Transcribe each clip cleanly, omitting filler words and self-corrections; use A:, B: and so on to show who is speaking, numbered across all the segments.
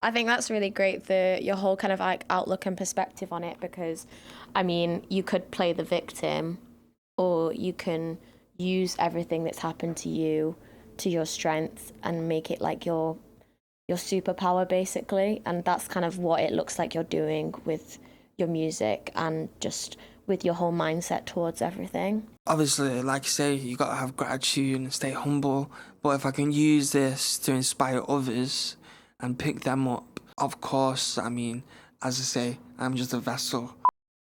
A: I think that's really great, your whole kind of like outlook and perspective on it, because I mean, you could play the victim or you can use everything that's happened to you to your strength and make it like your superpower basically, and that's kind of what it looks like you're doing with your music and just with your whole mindset towards everything.
B: Obviously, like you say, you gotta have gratitude and stay humble. But if I can use this to inspire others and pick them up, of course, I mean, as I say, I'm just a vessel.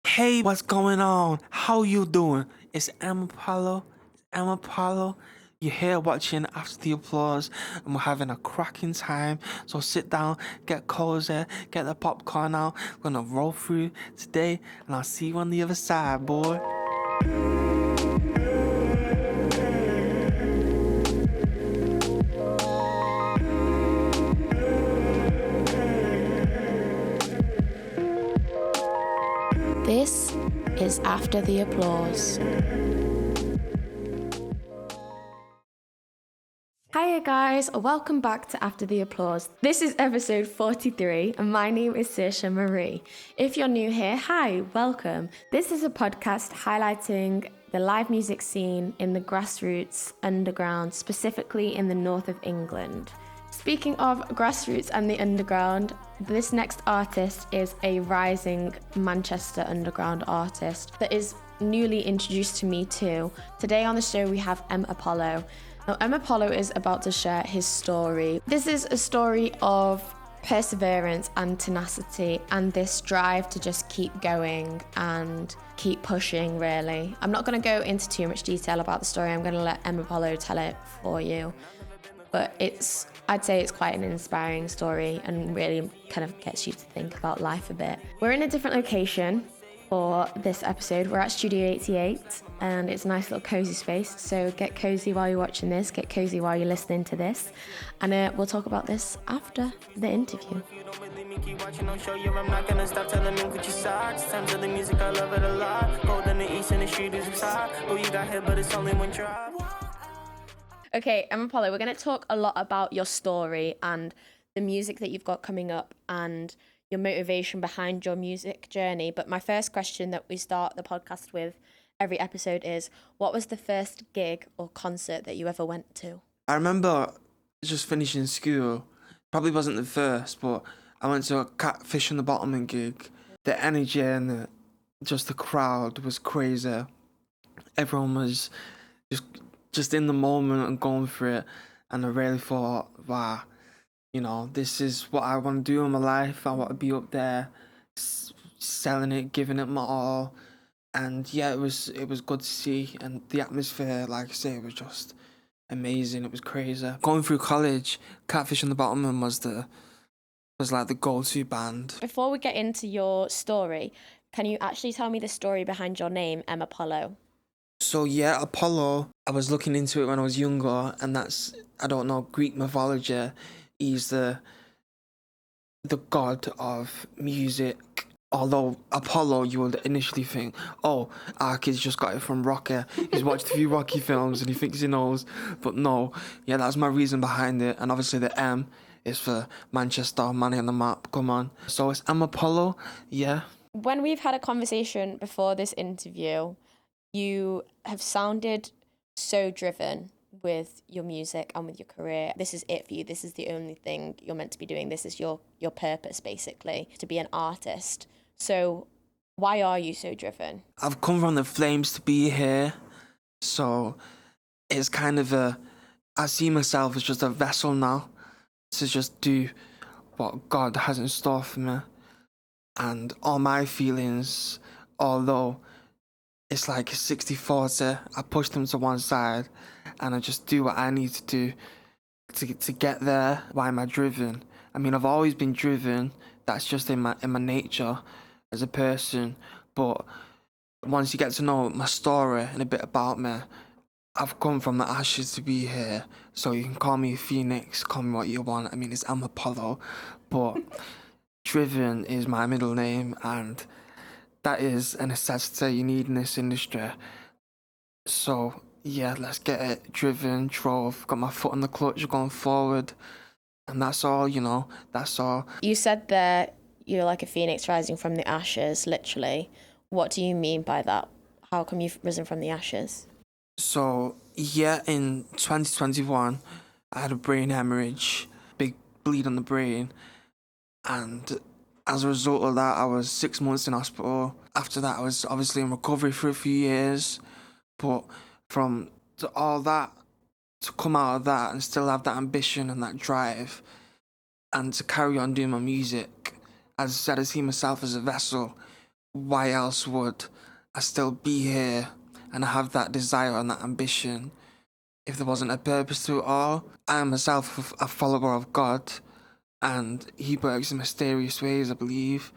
B: Hey, what's going on? How you doing? It's Emma Apollo. Emma Apollo. You're here watching After the Applause, and we're having a cracking time. So sit down, get cozy, get the popcorn out. We're gonna roll through today, and I'll see you on the other side, boy.
A: This is After the Applause. Hiya guys, welcome back to After the Applause. This is episode 43 and my name is Saoirse Marie. If you're new here, hi, welcome. This is a podcast highlighting the live music scene in the grassroots underground, specifically in the north of England. Speaking of grassroots and the underground, this next artist is a rising Manchester underground artist that is newly introduced to me too. Today on the show we have Apollo. Now, Apollo is about to share his story. This is a story of perseverance and tenacity and this drive to just keep going and keep pushing, really. I'm not going to go into too much detail about the story. I'm going to let Apollo tell it for you. But I'd say it's quite an inspiring story and really kind of gets you to think about life a bit. We're in a different location for this episode. We're at Studio 88 and it's a nice little cozy space. So get cozy while you're watching this, get cozy while you're listening to this. And we'll talk about this after the interview.
C: Keep watching, I'll show you I'm not gonna stop telling me what you saw. Times of the music, I love it a lot. Gold in the east and the street is inside. Oh, you got hit, but it's only one drop.
A: Okay, Apollo, we're going to talk a lot about your story and the music that you've got coming up and your motivation behind your music journey. But my first question that we start the podcast with every episode is, what was the first gig or concert that you ever went to?
B: I remember just finishing school. Probably wasn't the first, but I went to a Catfish on the Bottom gig. The energy and just the crowd was crazy. Everyone was just in the moment and going for it, and I really thought, wow, you know, this is what I want to do in my life. I want to be up there selling it, giving it my all. And yeah, it was good to see, and the atmosphere, like I say, was just amazing. It was crazy. Going through college, Catfish on the Bottom was like the go-to band.
A: Before we get into your story, can you actually tell me the story behind your name, Apollo?
B: So yeah, Apollo, I was looking into it when I was younger, and that's, I don't know, Greek mythology. He's the god of music. Although Apollo, you would initially think, oh, our kid's just got it from Rocky. He's watched a few Rocky films and he thinks he knows. But no, yeah, that's my reason behind it. And obviously the M is for Manchester, money on the map, come on. So it's Apollo, yeah.
A: When we've had a conversation before this interview, you have sounded so driven with your music and with your career. This is it for you. This is the only thing you're meant to be doing. This is your purpose, basically, to be an artist. So why are you so driven?
B: I've come from the flames to be here. So it's kind of I see myself as just a vessel now to just do what God has in store for me. And all my feelings, although it's like 60-40, I push them to one side and I just do what I need to do to get there. Why am I driven? I mean, I've always been driven. That's just in my nature as a person. But once you get to know my story and a bit about me, I've come from the ashes to be here. So you can call me Phoenix, call me what you want. I mean, it's Apollo, but driven is my middle name, and that is a necessity you need in this industry. So yeah, let's get it. Driven, drove, got my foot on the clutch going forward, And that's all, you know, that's all.
A: You said that you're like a phoenix rising from the ashes, literally. What do you mean by that? How come you've risen from the ashes?
B: So, yeah, in 2021, I had a brain hemorrhage, big bleed on the brain, and as a result of that, I was 6 months in hospital. After that, I was obviously in recovery for a few years, but from all that, to come out of that and still have that ambition and that drive, and to carry on doing my music, as I said, I see myself as a vessel. Why else would I still be here and have that desire and that ambition if there wasn't a purpose to it all? I am myself a follower of God, and He works in mysterious ways, I believe.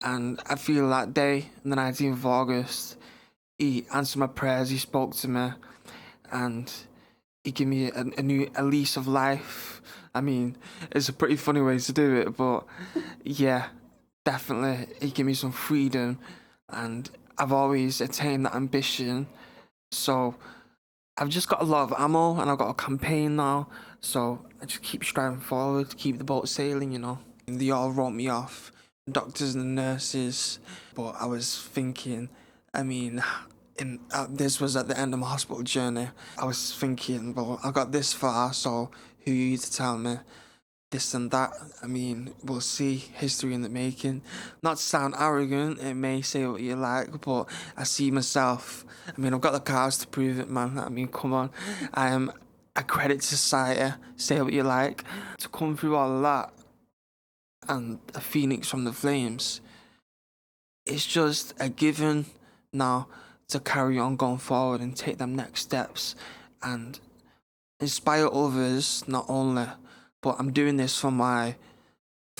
B: And I feel that day, on the 19th of August, He answered my prayers, He spoke to me, and He gave me a lease of life. I mean, it's a pretty funny way to do it, but yeah, definitely, He gave me some freedom, and I've always attained that ambition. So I've just got a lot of ammo, and I've got a campaign now. So I just keep striving forward, keep the boat sailing, you know. And they all wrote me off, the doctors and the nurses. But I was thinking, I mean, this was at the end of my hospital journey. I was thinking, well, I got this far, so who are you to tell me this and that? I mean, we'll see. History in the making. Not to sound arrogant, it may say what you like, but I see myself. I mean, I've got the cards to prove it, man. I mean, come on. I am a credit to society, say what you like. To come through all of that and a phoenix from the flames, it's just a given now to carry on going forward and take them next steps and inspire others, not only, but I'm doing this for my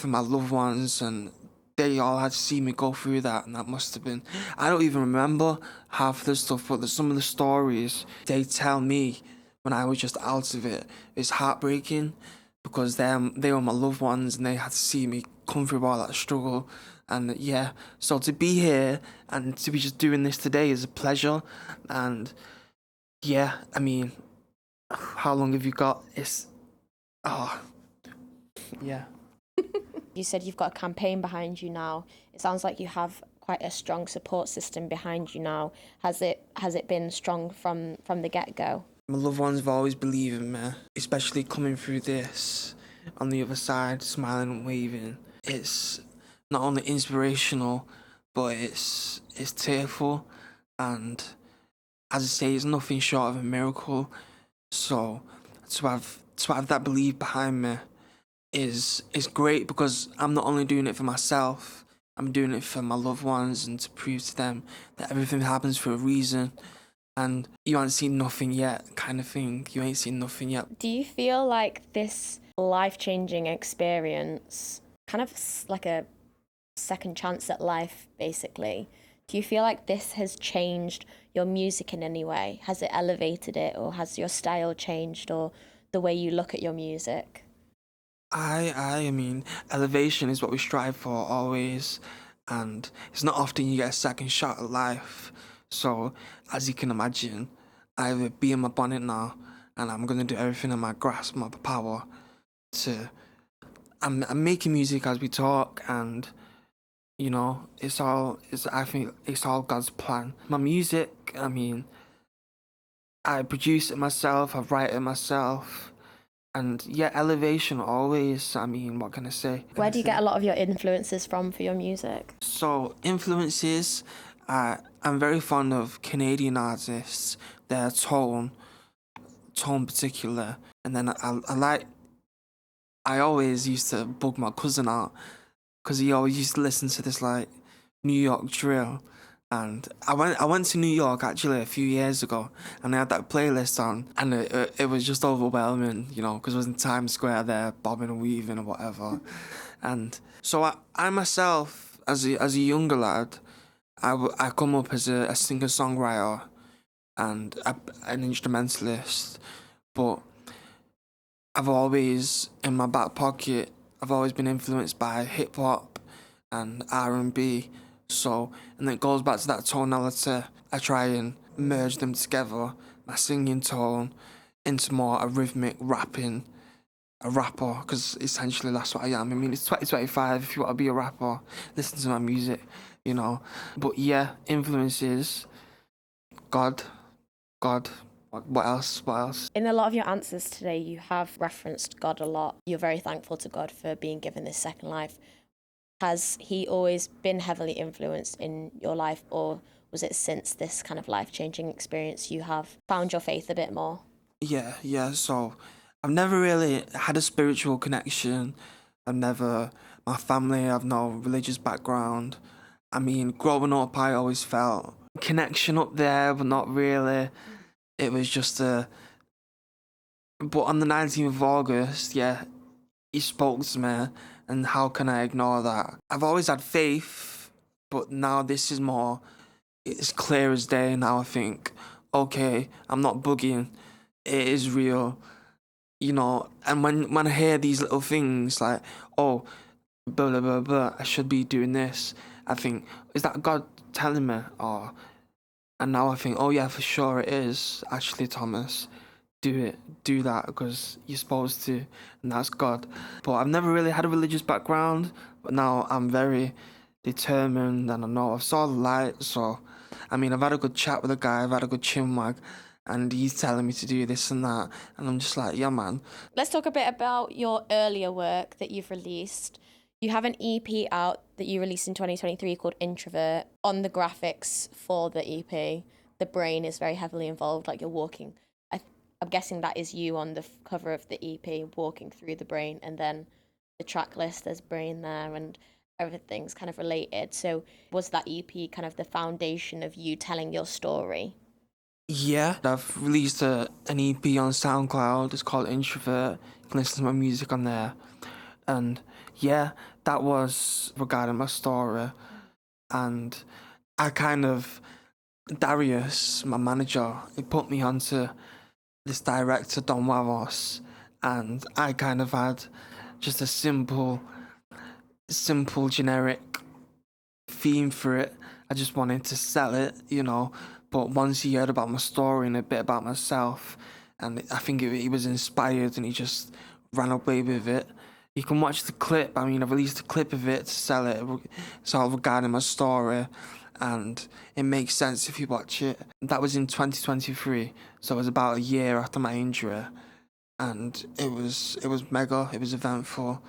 B: loved ones, and they all had to see me go through that, and that must have been, I don't even remember half of the stuff, but some of the stories they tell me when I was just out of it is heartbreaking, because they were my loved ones and they had to see me come through all that struggle. And yeah, so to be here and to be just doing this today is a pleasure. And yeah, I mean, how long have you got? Yeah.
A: You said you've got a campaign behind you now. It sounds like you have quite a strong support system behind you now. Has it been strong from the get-go?
B: My loved ones have always believed in me, especially coming through this on the other side, smiling and waving. It's not only inspirational, but it's tearful, and as I say, it's nothing short of a miracle. So to have that belief behind me is great, because I'm not only doing it for myself, I'm doing it for my loved ones and to prove to them that everything happens for a reason. And you ain't seen nothing yet, kind of thing. You ain't seen nothing yet.
A: Do you feel like this life-changing experience, kind of like a second chance at life, basically, do you feel like this has changed your music in any way? Has it elevated it, or has your style changed, or the way you look at your music?
B: I mean, elevation is what we strive for always, and it's not often you get a second shot at life. So, as you can imagine, I will be in my bonnet now, and I'm gonna do everything in my grasp, my power, to. I'm making music as we talk, and you know, I think it's all God's plan. My music, I mean, I produce it myself, I write it myself. And yeah, elevation always. I mean, what can I say?
A: Where do you get a lot of your influences from for your music?
B: So, influences, I'm very fond of Canadian artists, their tone particular. And then I always used to bug my cousin out, because he always used to listen to this like New York drill. And I went to New York actually a few years ago, and I had that playlist on, and it was just overwhelming, you know, because I was in Times Square there, bobbing and weaving or whatever. And so I myself, as a younger lad, I come up as a singer-songwriter and an instrumentalist, but I've always, in my back pocket, I've always been influenced by hip-hop and R&B. So, and then it goes back to that tonality. I try and merge them together, my singing tone, into more a rhythmic rapping a rapper, because essentially that's what I am. I mean, it's 2025. If you want to be a rapper, listen to my music, you know. But yeah, influences, God, God. What else? What else?
A: In a lot of your answers today, you have referenced God a lot. You're very thankful to God for being given this second life. Has he always been heavily influenced in your life, or was it since this kind of life-changing experience you have found your faith a bit more?
B: Yeah. So I've never really had a spiritual connection. My family have no religious background. I mean, growing up, I always felt connection up there, but not really. It was just but on the 19th of August, yeah, he spoke to me, and how can I ignore that? I've always had faith, but now this is more, it's clear as day now. I think, okay, I'm not bugging, it is real, you know. And when I hear these little things like, oh, blah blah blah blah, I should be doing this, I think, is that God telling me? Or, and now I think, oh yeah, for sure it is actually, Thomas. Do that because you're supposed to, and that's God. But I've never really had a religious background, but now I'm very determined, and I know I've saw the light. So, I mean, I've had a good chat with a guy, I've had a good chinwag, and he's telling me to do this and that, and I'm just like, yeah, man.
A: Let's talk a bit about your earlier work that you've released. You have an EP out that you released in 2023 called Introvert. On the graphics for the EP, the brain is very heavily involved, like you're walking. I'm guessing that is you on the cover of the EP walking through the brain, and then the track list, there's brain there and everything's kind of related. So was that EP kind of the foundation of you telling your story?
B: Yeah, I've released an EP on SoundCloud. It's called Introvert. You can listen to my music on there. And yeah, that was regarding my story. And I kind of, Darius, my manager, he put me onto this director, Don Wavos, and I kind of had just a simple generic theme for it. I just wanted to sell it, you know. But once he heard about my story and a bit about myself, and I think he was inspired, and he just ran away with it. You can watch the clip. I mean, I released a clip of it to sell it. It's all regarding my story, and it makes sense if you watch it. That was in 2023, so it was about a year after my injury, and it was mega. It was eventful,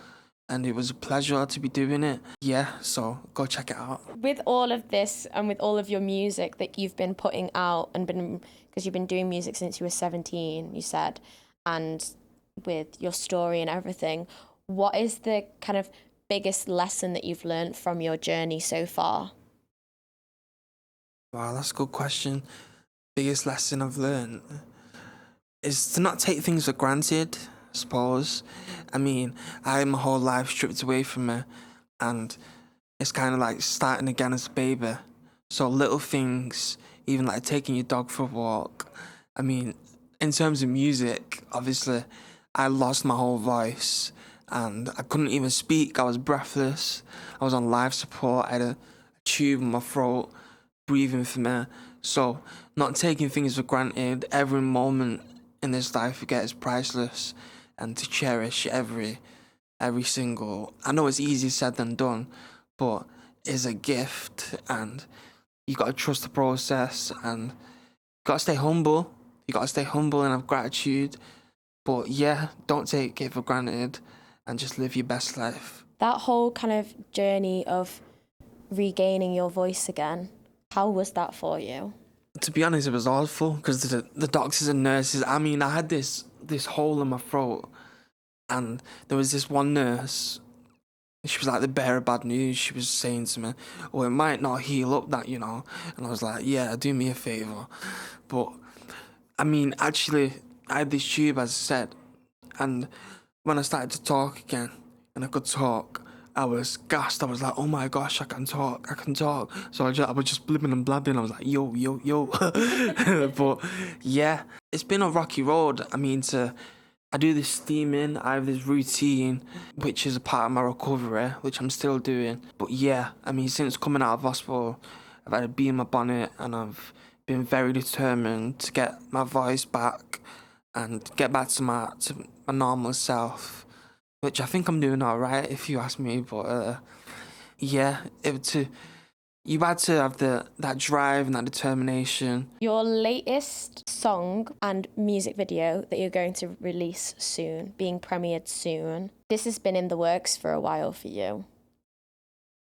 B: and it was a pleasure to be doing it. Yeah, so go check it out.
A: With all of this and with all of your music that you've been putting out because you've been doing music since you were 17, you said, and with your story and everything, what is the kind of biggest lesson that you've learned from your journey so far?
B: Wow, that's a good question. Biggest lesson I've learned is to not take things for granted, I suppose. I mean, I had my whole life stripped away from me, and it's kind of like starting again as a baby. So little things, even like taking your dog for a walk. I mean, in terms of music, obviously, I lost my whole voice, and I couldn't even speak. I was breathless. I was on life support. I had a tube in my throat, breathing for me. So not taking things for granted. Every moment in this life you get is priceless, and to cherish every single. I know it's easier said than done, but it's a gift, and you gotta trust the process, and you gotta stay humble. You gotta stay humble and have gratitude. But yeah, don't take it for granted, and just live your best life.
A: That whole kind of journey of regaining your voice again, how was that for you?
B: To be honest, it was awful, because the doctors and nurses, I mean, I had this hole in my throat, and there was this one nurse, she was like the bearer of bad news. She was saying to me, oh, it might not heal up that, you know. And I was like, yeah, do me a favour. But, I mean, actually, I had this tube, as I said, and when I started to talk again, and I could talk, I was gassed. I was like, oh my gosh, I can talk. So I was just blibbing and blabbing. I was like, yo. But yeah, it's been a rocky road. I mean, I do this steaming, I have this routine, which is a part of my recovery, which I'm still doing. But yeah, I mean, since coming out of hospital, I've had a bee in my bonnet, and I've been very determined to get my voice back. and get back to my normal self, which I think I'm doing all right, if you ask me. But yeah, you had to have that drive and that determination.
A: Your latest song and music video that you're going to release soon, being premiered soon, this has been in the works for a while for you.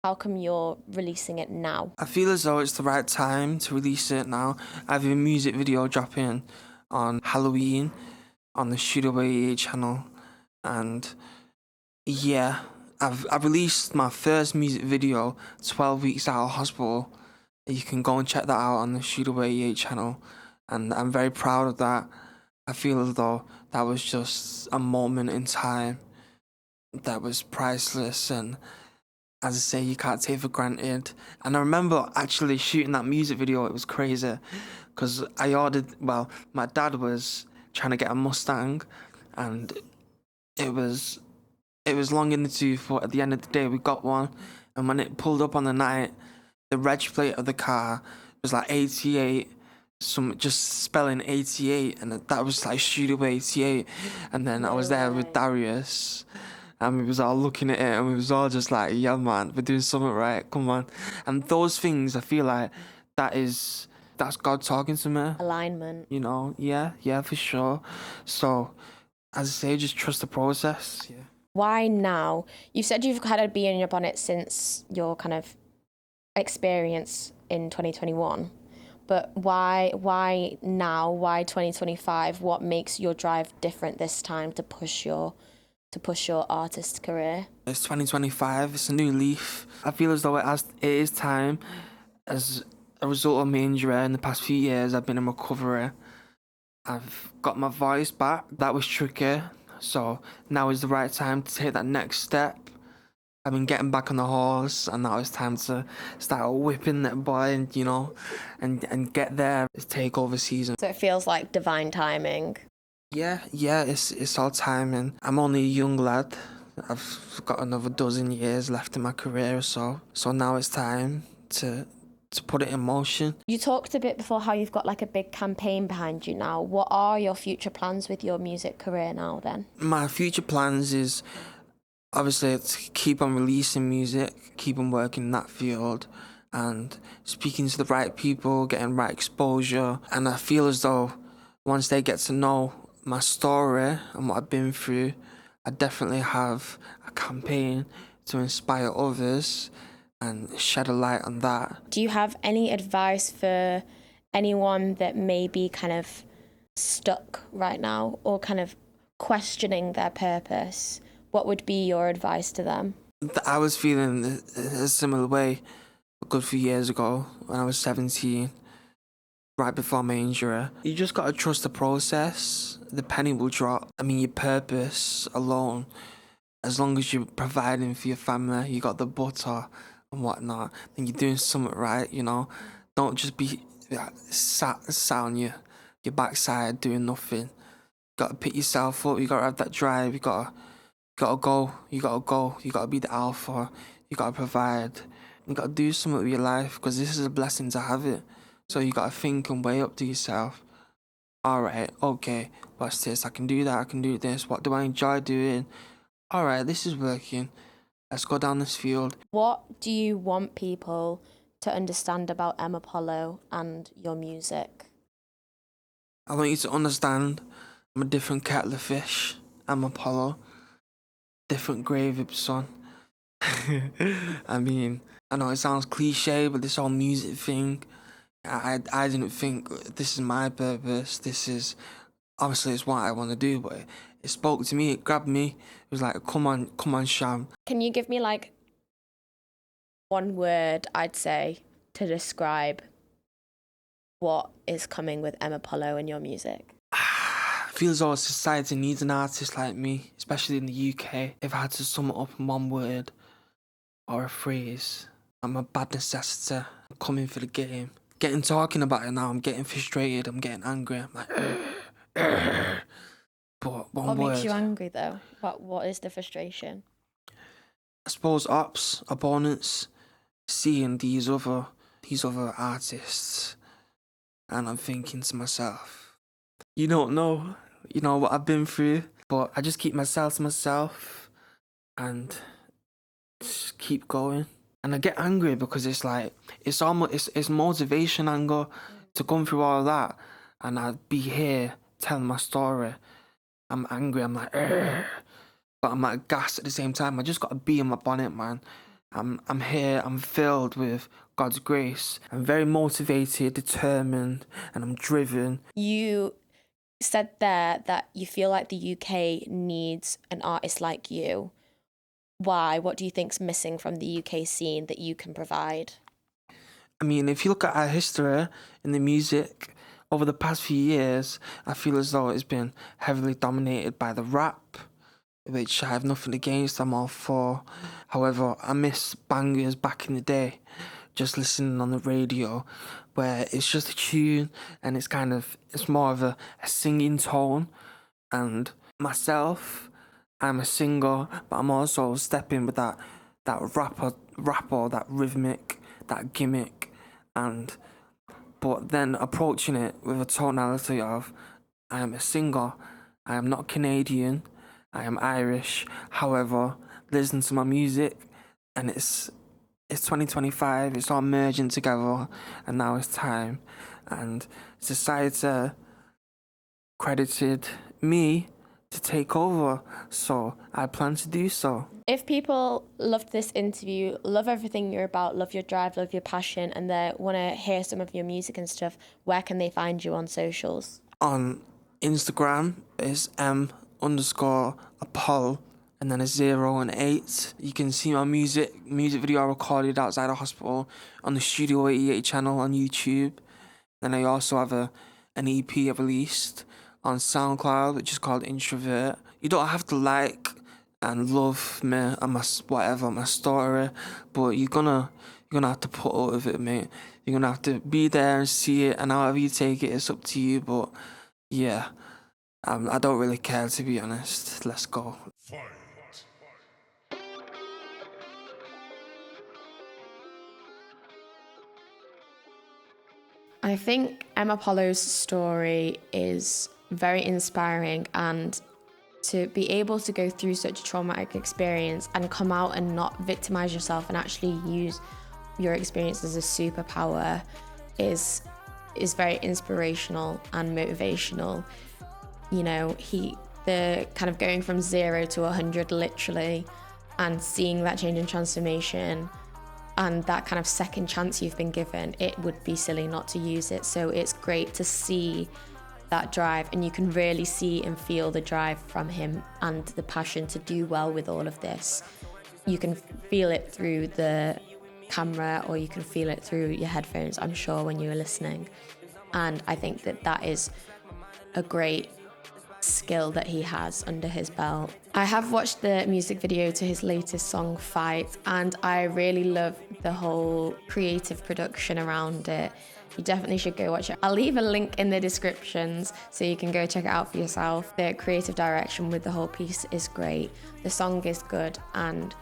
A: How come you're releasing it now?
B: I feel as though it's the right time to release it now. I have a music video dropping on Halloween on the Studio 88 channel, and yeah, I've released my first music video 12 weeks out of hospital. You can go and check that out on the Studio 88 channel, and I'm very proud of that. I feel as though that was just a moment in time that was priceless, and as I say, you can't take for granted. And I remember actually shooting that music video. It was crazy because my dad was trying to get a Mustang, and it was long in the tooth, but at the end of the day we got one. And when it pulled up on the night, the reg plate of the car was like 88, just spelling 88, and that was like Studio 88. And then I was there with Darius, and we was all looking at it, and we was all just like, yeah man, we're doing something right, come on. And those things, I feel like that's God talking to me.
A: Alignment.
B: You know, yeah, for sure. So, as I say, just trust the process. Yeah.
A: Why now? You said you've had to be in your bonnet since your kind of experience in 2021, but why now? Why 2025? What makes your drive different this time to push your artist career?
B: It's 2025. It's a new leaf. I feel as though it is time. As a result of my injury in the past few years, I've been in recovery. I've got my voice back. That was tricky. So now is the right time to take that next step. I've been getting back on the horse, and now it's time to start whipping that boy, and and get there. It's takeover season.
A: So it feels like divine timing.
B: Yeah, it's all timing. I'm only a young lad. I've got another dozen years left in my career or so. So now it's time to put it in motion.
A: You talked a bit before how you've got like a big campaign behind you now. What are your future plans with your music career now then?
B: My future plans is obviously to keep on releasing music, keep on working in that field, and speaking to the right people, getting right exposure. And I feel as though once they get to know my story and what I've been through, I definitely have a campaign to inspire others and shed a light on that.
A: Do you have any advice for anyone that may be kind of stuck right now or kind of questioning their purpose? What would be your advice to them?
B: I was feeling a similar way a good few years ago when I was 17, right before my injury. You just got to trust the process. The penny will drop. I mean, your purpose alone, as long as you're providing for your family, you got the butter and whatnot, then you're doing something right, you know. Don't just be sat on your backside doing nothing. You got to pick yourself up. You got to have that drive. You got to go. You got to be the alpha. You got to provide. You got to do something with your life, because this is a blessing to have it. So you got to think and weigh up to yourself. All right, okay, what's this? I can do that. I can do this. What do I enjoy doing? All right, this is working. Let's go down this field.
A: What do you want people to understand about M Apollo and your music?
B: I want you to understand I'm a different kettle of fish. I'm Apollo. Different gravy, son. I mean, I know it sounds cliche, but this whole music thing, I didn't think this is my purpose. This is, obviously it's what I want to do, but it spoke to me, it grabbed me. It was like, come on, Sham.
A: Can you give me like one word, I'd say, to describe what is coming with M Apollo in your music?
B: I feel as though society needs an artist like me, especially in the UK. If I had to sum it up in one word or a phrase, I'm a bad necessity. I'm coming for the game. Getting talking about it now, I'm getting frustrated, I'm getting angry. I'm like, but one
A: What
B: word.
A: makes you angry though? What is the frustration?
B: I suppose opponents, seeing these other artists, and I'm thinking to myself, you don't know you know, what I've been through. But I just keep myself to myself and just keep going. And I get angry because it's like, it's motivation anger to go through all that. And I'd be here telling my story. I'm angry, I'm like, "Ugh." But I'm like gassed at the same time. I just got to be in my bonnet, man. I'm here, I'm filled with God's grace. I'm very motivated, determined, and I'm driven.
A: You said there that you feel like the UK needs an artist like you. Why? What do you think's missing from the UK scene that you can provide?
B: I mean, if you look at our history in the music over the past few years, I feel as though it's been heavily dominated by the rap, which I have nothing against, I'm all for. However, I miss bangers back in the day, just listening on the radio, where it's just a tune and it's more of a singing tone. And myself, I'm a singer, but I'm also stepping with that rapper, that rhythmic, that gimmick, but then approaching it with a tonality of, I am a singer, I am not Canadian, I am Irish. However, listen to my music, and it's 2025. It's all merging together, and now it's time. And society credited me to take over, so I plan to do so.
A: If people loved this interview, love everything you're about, love your drive, love your passion, and they want to hear some of your music and stuff, where can they find you on socials?
B: On Instagram is m_Apollo and then a 0 and 8. You can see my music video I recorded outside the hospital on the Studio 88 channel on YouTube. Then I also have an EP I released on SoundCloud, which is called Introvert. You don't have to like and love me and my story, but you're gonna have to put up with it, mate. You're gonna have to be there and see it, and however you take it, it's up to you. But yeah, I don't really care, to be honest. Let's go.
A: I think Emma Apollo's story is very inspiring, and to be able to go through such a traumatic experience and come out and not victimize yourself and actually use your experience as a superpower is very inspirational and motivational. You know, the kind of going from 0 to 100 literally, and seeing that change and transformation and that kind of second chance you've been given, it would be silly not to use it. So it's great to see that drive, and you can really see and feel the drive from him and the passion to do well with all of this. You can feel it through the camera, or you can feel it through your headphones, I'm sure, when you were listening. And I think that is a great skill that he has under his belt. I have watched the music video to his latest song, Fight, and I really love the whole creative production around it. You definitely should go watch it. I'll leave a link in the descriptions so you can go check it out for yourself. The creative direction with the whole piece is great. The song is good, and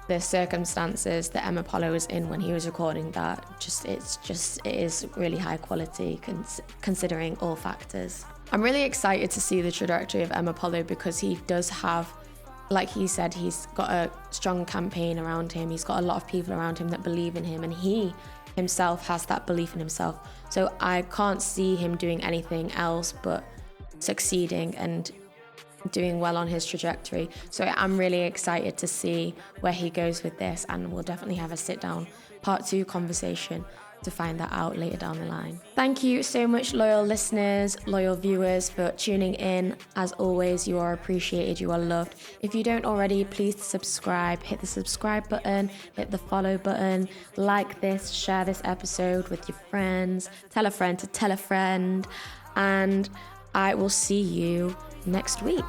A: the circumstances that Emma Apollo was in when he was recording that, it is really high quality considering all factors. I'm really excited to see the trajectory of Emma Apollo, because he does have, like he said, he's got a strong campaign around him. He's got a lot of people around him that believe in him, and he himself has that belief in himself. So I can't see him doing anything else but succeeding and doing well on his trajectory. So I'm really excited to see where he goes with this, and we'll definitely have a sit down part 2 conversation to find that out later down the line. Thank you so much, loyal listeners, loyal viewers, for tuning in. As always, you are appreciated, you are loved. If you don't already, please subscribe. Hit the subscribe button, hit the follow button, like this, share this episode with your friends, tell a friend to tell a friend, and I will see you next week.